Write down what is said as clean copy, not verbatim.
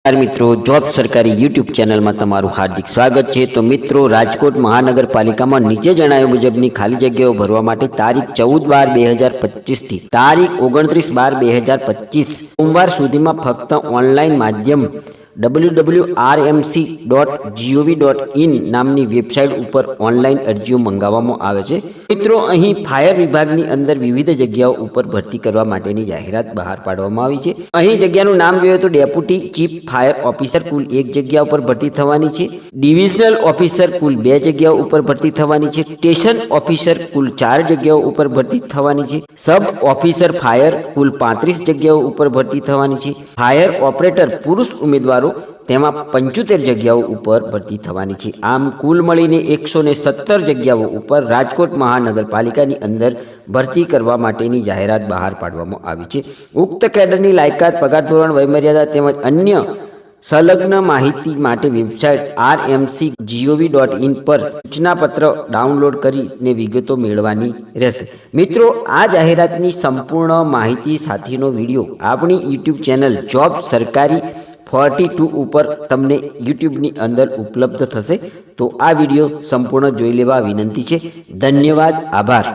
મિત્રો જોબ સરકારી યુટ્યુબ ચેનલમાં તમારું હાર્દિક સ્વાગત છે। તો મિત્રો રાજકોટ મહાનગરપાલિકામાં નીચે જણાવ્યા મુજબની ખાલી જગ્યાઓ ભરવા માટે તારીખ 14/12/2025 થી તારીખ 29/12/2025 સોમવાર સુધીમાં ફક્ત ઓનલાઈન માધ્યમ www.rmc.gov.in નામની વેબસાઇટ ઉપર ઓનલાઈન અરજીઓ મંગાવવામાં આવે છે। મિત્રો અહીં ફાયર વિભાગની અંદર વિવિધ જગ્યાઓ ઉપર ભરતી કરવા માટેની જાહેરાત બહાર પાડવામાં આવી છે। અહીં જગ્યાનું નામ જોઈએ તો ડેપ્યુટી ચીફ ફાયર ઓફિસર કુલ 1 જગ્યા ઉપર ભરતી થવાની છે। ડિવિઝનલ ઓફિસર કુલ 2 જગ્યાઓ ઉપર ભરતી થવાની છે। સ્ટેશન ઓફિસર કુલ 4 જગ્યાઓ ઉપર ભરતી થવાની છે। સબ ઓફિસર ફાયર કુલ 35 જગ્યાઓ ઉપર ભરતી થવાની છે। ફાયર ઓપરેટર પુરુષ ઉમેદવારો તેમાં 75 જગ્યાઓ ઉપર ભરતી થવાની છે। આમ કુલ મળીને 117 જગ્યાઓ ઉપર રાજકોટ મહાનગરપાલિકાની અંદર ભરતી કરવા માટેની જાહેરાત બહાર પાડવામાં આવી છે। ઉક્ત કેડરની લાયકાત, પગાર ધોરણ, વયમર્યાદા તેમજ અન્ય સંલગ્ન માહિતી માટે વેબસાઇટ rmc.gov.in પર સૂચનાપત્ર ડાઉનલોડ કરીને વિગતો મેળવવાની રહેશે। મિત્રો, આ જાહેરાતની સંપૂર્ણ માહિતી સાથેનો વિડીયો આપણી યુટ્યુબ ચેનલ જોબ સરકારી 42 ઉપર તમને યુટ્યુબની અંદર ઉપલબ્ધ થશે। તો આ વિડીયો સંપૂર્ણ જોઈ લેવા વિનંતી છે। ધન્યવાદ, આભાર।